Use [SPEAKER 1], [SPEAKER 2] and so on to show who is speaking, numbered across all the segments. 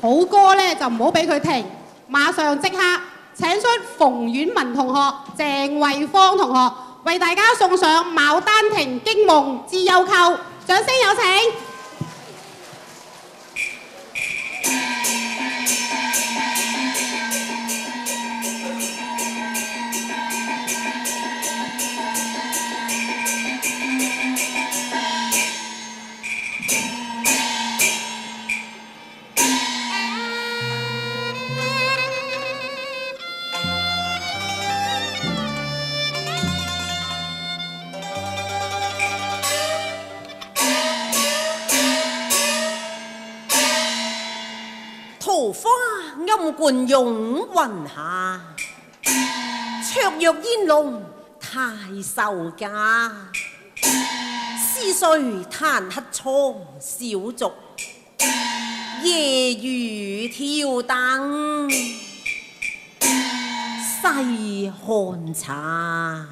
[SPEAKER 1] 好歌咧就唔好俾佢停，馬上即刻請出馮婉文同學、鄭慧芳同學為大家送上《牡丹亭驚夢之幽媾》，掌聲有請。
[SPEAKER 2] 桃花暗灌湧雲下，綽約煙籠太守家。思緒彈黑蒼小族，夜雨挑燈細看茶。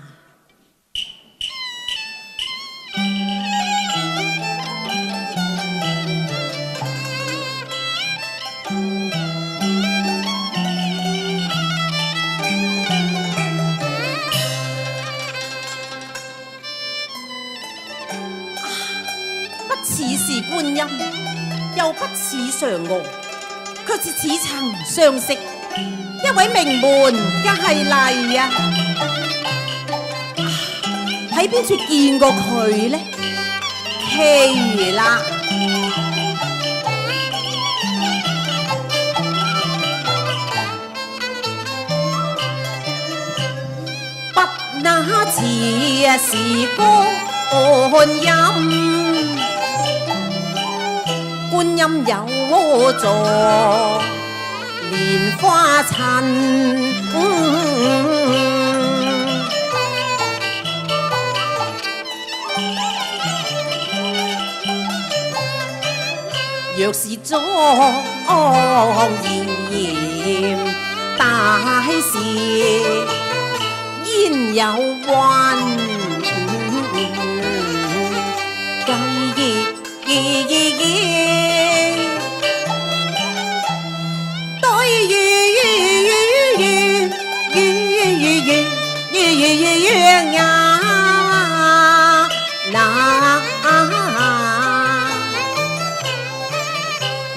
[SPEAKER 2] 似是觀音，又不似嫦娥，卻是似曾相識一位名門佳麗啊！喺邊處見過佢呢？奇啦！不那似是觀音。觀音有座蓮花襯，若是莊嚴大事，焉有關計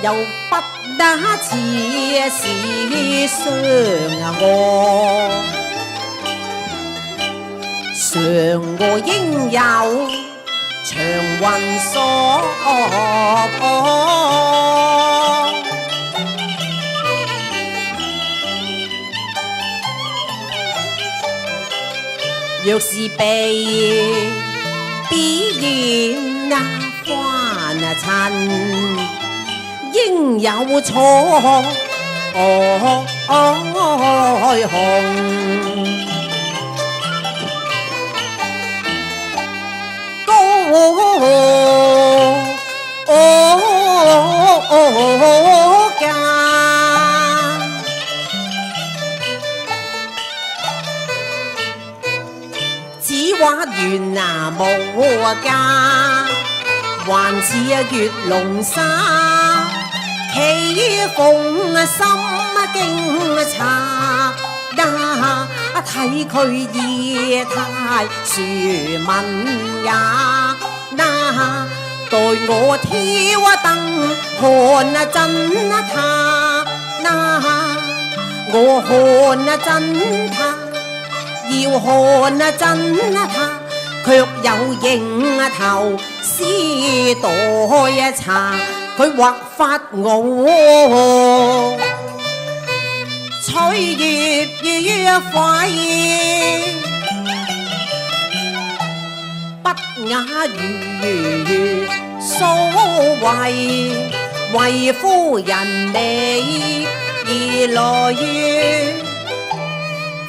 [SPEAKER 2] 又不得似是嫦娥，嫦娥應有長雲鎖，若是被必然那歡襯，應有錯紅。此畫原那無價，還似月龍沙，棋逢心驚察。睇佢意態殊敏也，待我挑燈看真他，我看真他，要看真他，卻有影頭絲袋茶，佢畫發我。取月費，不雅如所謂，為夫人美而來於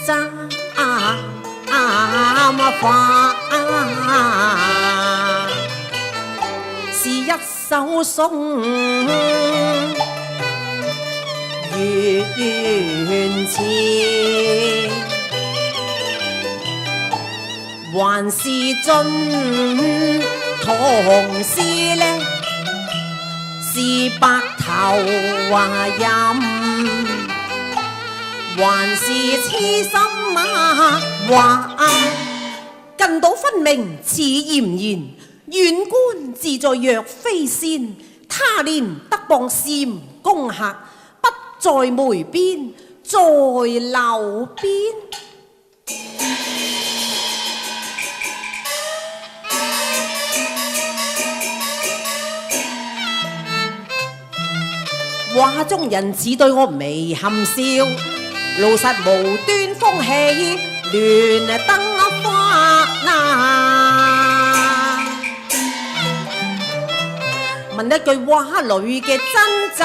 [SPEAKER 2] 爭法，是一首頌。緣詞還是盡同是呢，是白頭吟，還是痴心話？近到分明似謠言，遠觀自在若飛仙。他年得傍禪宮客，不在梅邊，在樓邊。畫中人似對我微含笑，老實無端風起亂燈花問一句畫裏嘅真，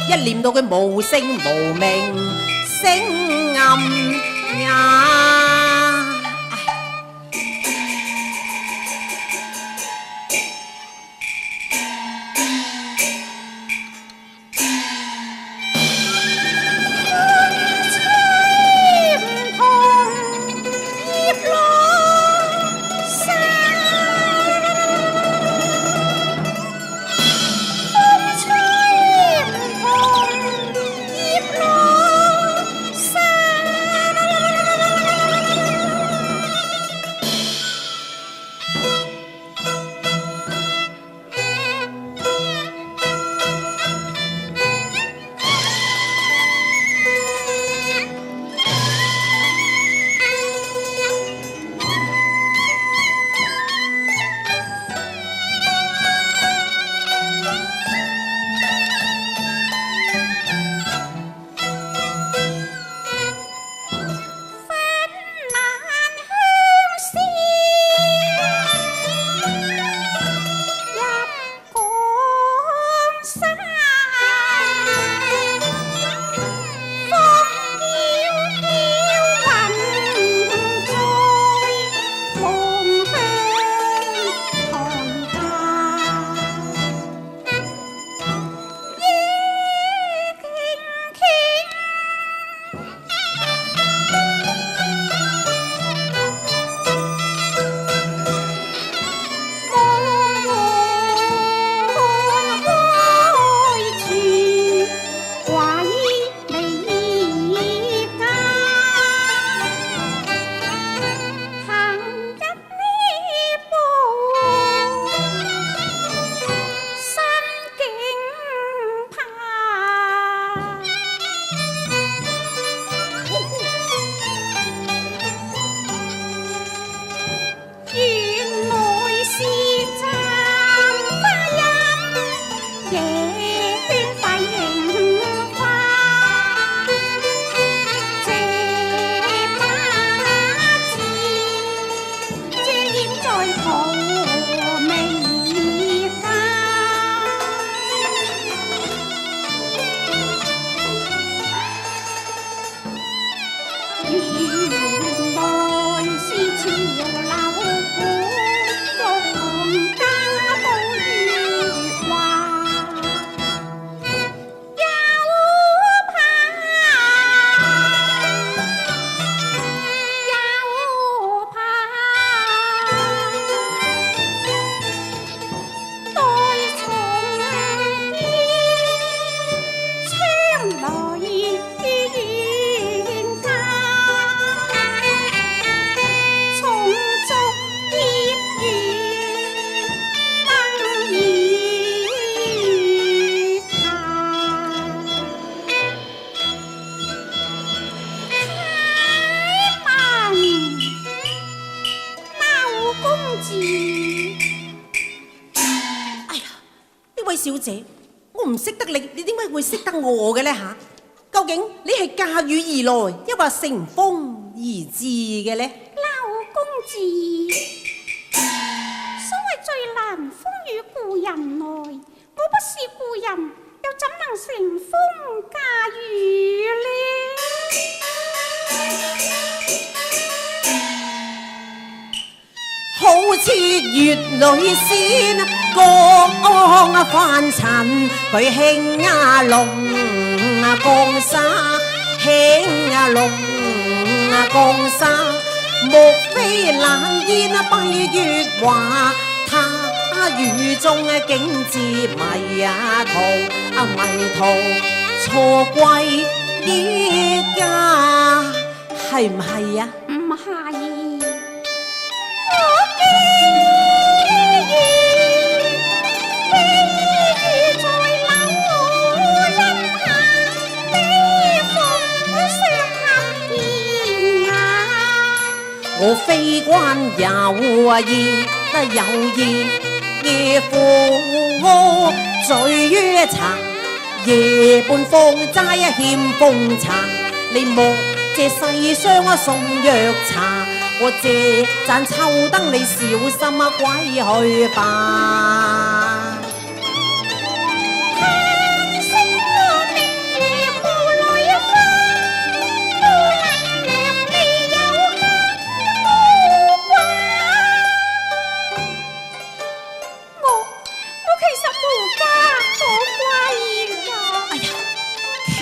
[SPEAKER 2] 一念到佢無聲無名聲暗呀。小姐，我唔識得你，你點解會識得我嘅呢？吓，究竟你係駕馭而來，抑或乘風而至嘅呢？
[SPEAKER 3] 老公子，所謂最難風與故人來，我不是故人，又怎能乘風駕馭呢？
[SPEAKER 2] 好似月裏仙，江翻塵，佢輕啊龍啊降沙，輕啊龍啊降沙，莫非冷煙閉月華，他雨中竟至迷途錯歸依家，係唔係啊？
[SPEAKER 3] 唔係，
[SPEAKER 2] 我非關有意，夜父醉於茶，夜半放齋欠奉茶。你莫借世霜送藥茶，我借盞秋燈，你小心歸去吧。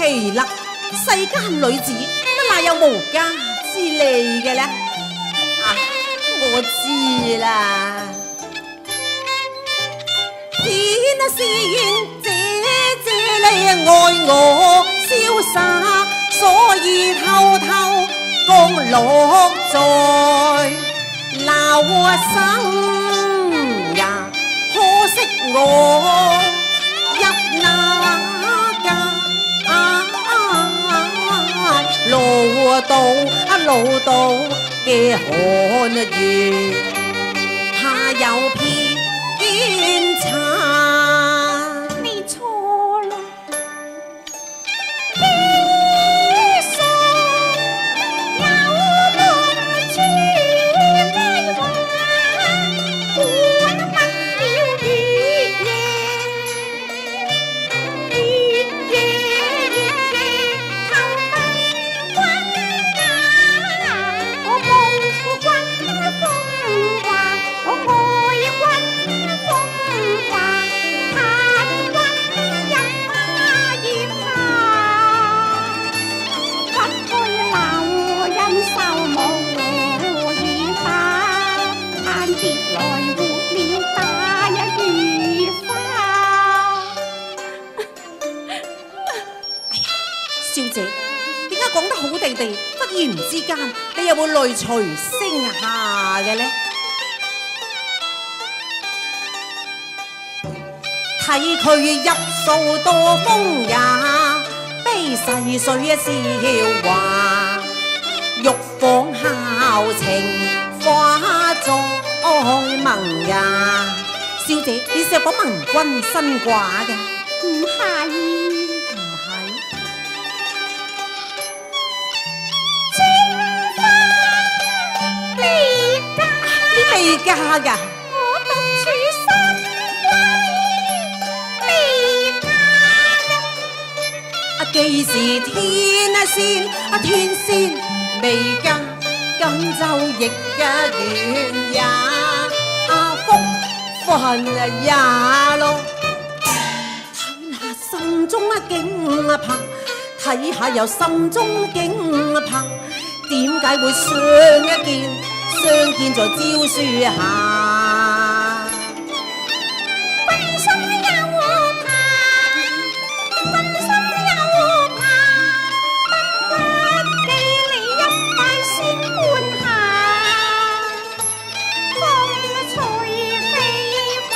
[SPEAKER 2] 奇啦，世間女子哪有無家之理嘅呢？我知啦，天仙姐你愛我瀟灑，所以偷偷降落在鬧生呀，可惜我入那家。老道嘅寒月，怕有偏差。
[SPEAKER 3] 你錯啦，
[SPEAKER 2] 小姐，點解講得好地地，忽然之間你又會淚垂聲下嘅呢？睇佢入數多風也，悲逝水笑話，玉舫孝情化作愛盟呀。小姐，你是否盟君新掛嘅？
[SPEAKER 3] 唔係。
[SPEAKER 2] 未嫁噶，
[SPEAKER 3] 我獨處深閨未嫁。
[SPEAKER 2] 既是天仙未嫁，咁就亦一緣也，福分也咯。睇下心中景拍，睇下又心中景拍，點解會相見在招書下，
[SPEAKER 3] 君心有怕，不屈記你一拜先換下，風吹飛花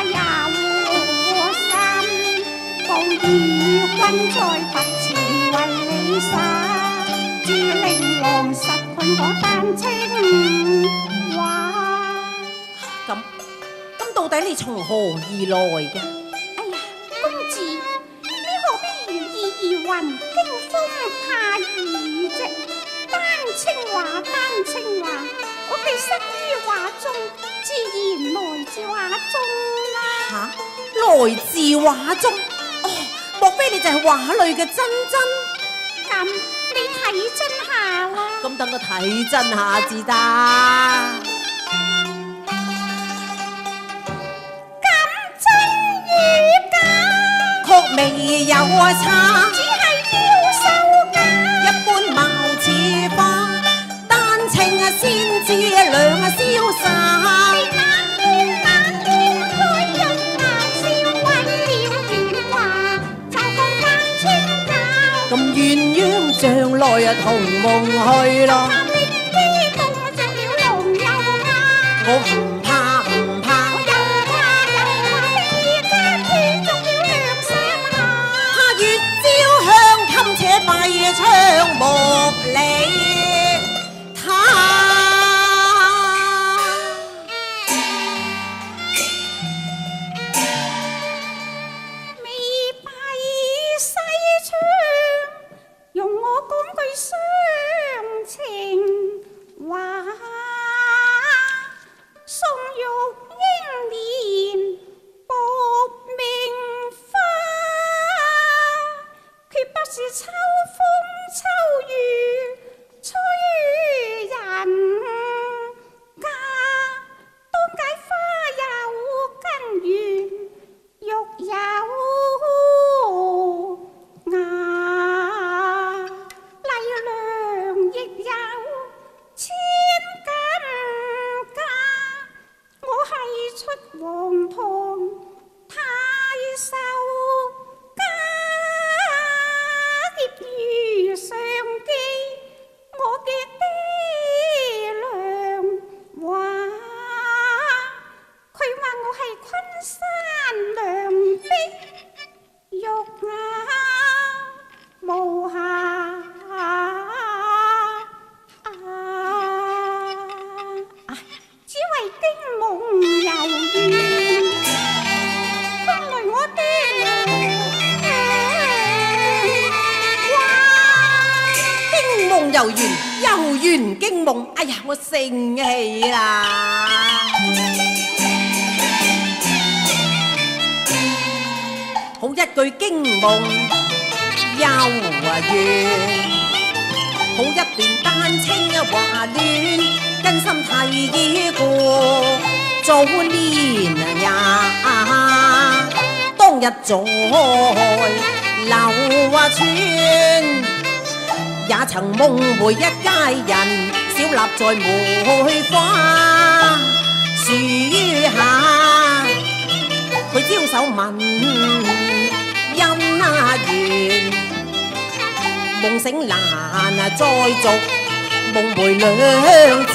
[SPEAKER 3] 也和心，報與君在佛前為你灑，注令王實我單清話。
[SPEAKER 2] 咁到底你從何而來嘅？
[SPEAKER 3] 哎呀，公子，你何必如意而云，驚風怕雨啫？單清話，我哋生於畫中，自然來自畫中啦。
[SPEAKER 2] 來自畫中？哦，莫非你就係畫裏嘅珍？
[SPEAKER 3] 咁你睇真下啦。
[SPEAKER 2] 咁等我睇真下至得。
[SPEAKER 3] 咁真與假？
[SPEAKER 2] 確未有差，
[SPEAKER 3] 只係嬌羞假。
[SPEAKER 2] 一般貌似花，單情先至兩瀟灑。
[SPEAKER 3] 你那
[SPEAKER 2] 咁鴛鴦將來同夢去咯。
[SPEAKER 3] 怕力機夢着了龍又鴨，
[SPEAKER 2] 我唔怕唔怕，
[SPEAKER 3] 我又怕你家天中了梁山下。
[SPEAKER 2] 怕月照香襟且閉窗莫理他。
[SPEAKER 3] 未閉西窗，容我講句雙情話。宋玉英蓮薄命花，決不是秋風秋雨催人家。當解花有根源，玉有芽，麗娘亦有千金家。我係出黃堂太守家，業餘上機，我嘅爹娘話，佢話我係昆山良璧玉牙無瑕。只為驚夢遊園，看來我爹
[SPEAKER 2] 驚夢遊園，遊園驚夢，哎呀，我盛氣啦！好一句驚夢遊園，好一段丹青華戀，根深蒂固早年呀。當日在柳村，也曾夢回一家人，小立在梅花樹下。佢招手問姻緣，夢醒難再續，夢回兩字，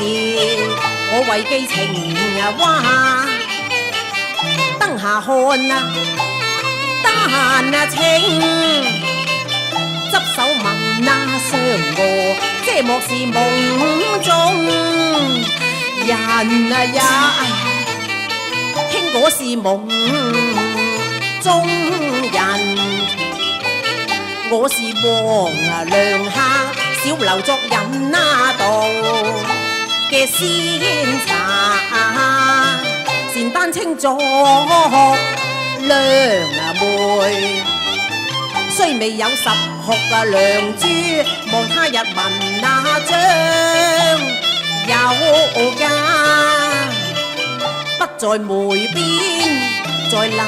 [SPEAKER 2] 我為寄情話。燈下看丹青，執手問相和，這莫是夢中人也傾果是夢中人。我是黃粱客，小樓作人道嘅仙茶，善丹青作良媒，雖未有十學良珠，望他日聞將有家。不在梅邊，在柳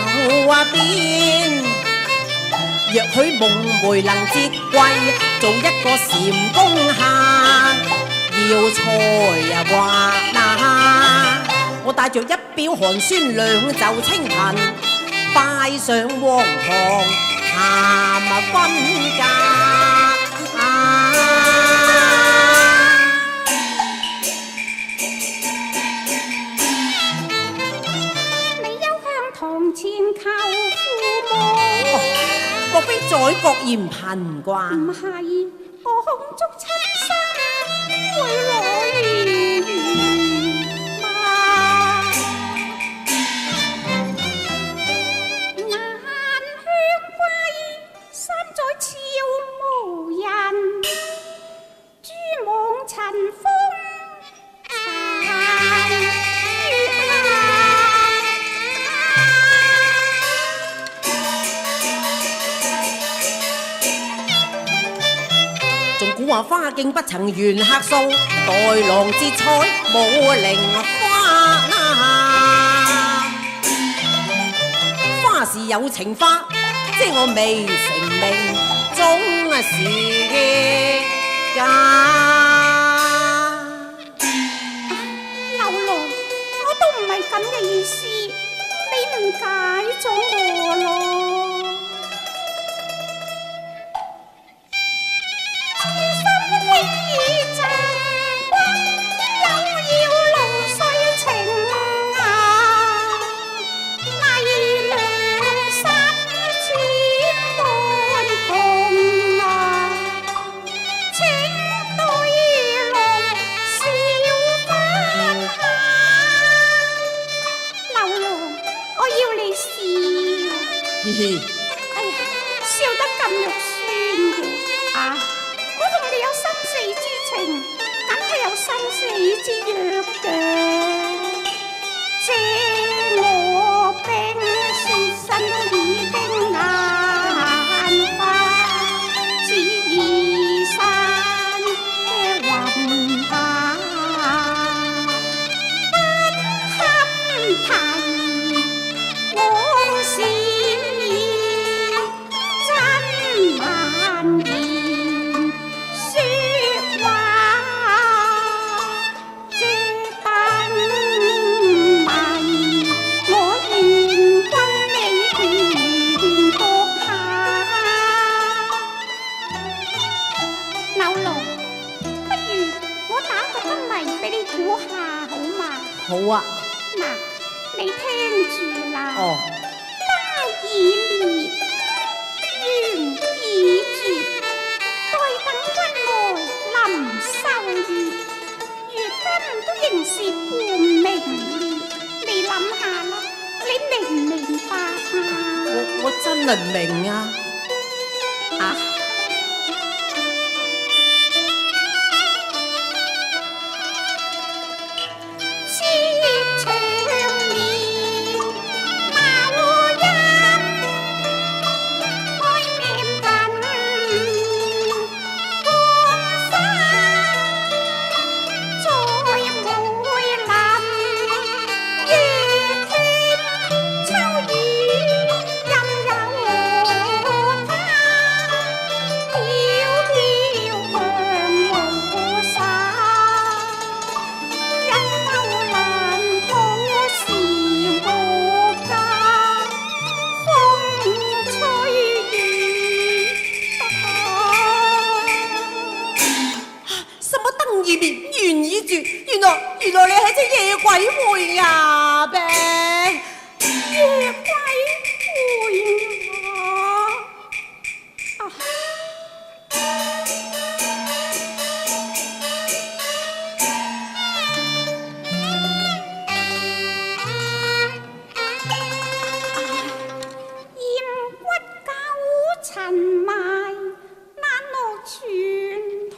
[SPEAKER 2] 邊，若許夢梅能節貴，做一個禪公客，要才華我帶着一表寒酸兩袖清貧，拜上皇堂談婚嫁。
[SPEAKER 3] 你休向堂前求父母，
[SPEAKER 2] 莫非在國嫌貧啩？
[SPEAKER 3] 唔係，我空足親生會來如麻。蘭香歸，山在悄無人，朱網塵風殘月
[SPEAKER 2] 古話花徑不曾緣客數，待郎接彩冇菱花。花是有情花，即我未成名，總是假。
[SPEAKER 3] 劉郎，我都唔係咁嘅意思，你誤解咗我咯。之弱嘅，借我冰雪身都已經硬化，似移山嘅雲下，不堪提往事真萬言說話，借等迷我願君你權閣下。柳龍，不如我打個燈謎俾你估下好嘛？
[SPEAKER 2] 好啊，
[SPEAKER 3] 嗱，你聽住啦。
[SPEAKER 2] 哦，
[SPEAKER 3] 燈已滅，緣已絕，待等君來臨秋月，如今都仍是半明烈。你諗下啦，你明唔明白啊？
[SPEAKER 2] 我真係唔明啊！啊！
[SPEAKER 3] 接長面茅音，開面緊江山，再每臨夜天秋雨，任有他，飄飄向無沙。人流難抱是我家，風吹雨
[SPEAKER 2] 什麼燈已滅，緣已絕？原來你係隻夜鬼回呀唄！
[SPEAKER 3] 夜鬼回啊！厭骨狗塵埋，難落泉台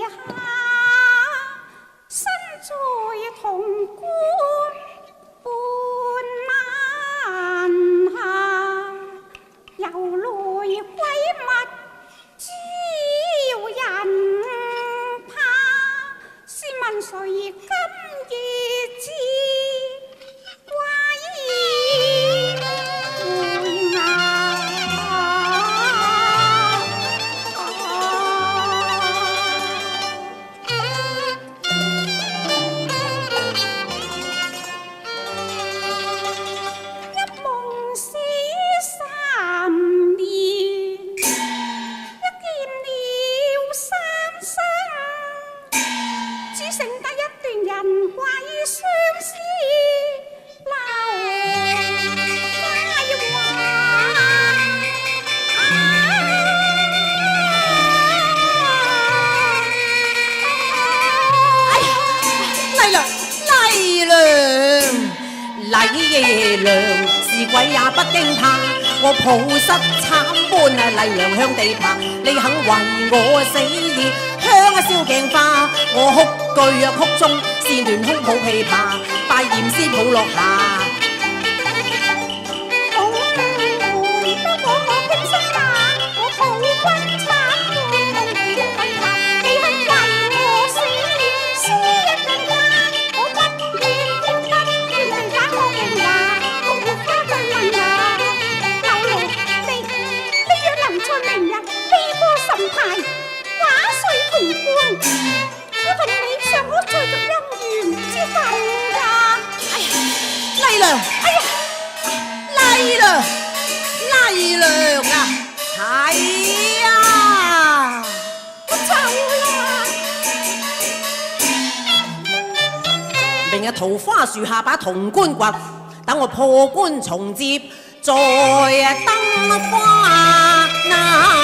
[SPEAKER 3] 下，身在潼關半難下，由來鬼物招人怕，試問誰今夜知鬼回一夢死3年，一見了三生，只剩得一段人鬼相思流佳話。
[SPEAKER 2] 麗娘是鬼也不驚怕，我抱膝慘般麗娘向地爬，你肯為我死熱香燒鏡花，我哭句曲中線段空抱琵琶，拜艷先抱落下。麗娘啊，係啊，
[SPEAKER 3] 我走啦！
[SPEAKER 2] 明日桃花樹下把銅棺掘，等我破棺重接，再燈花那。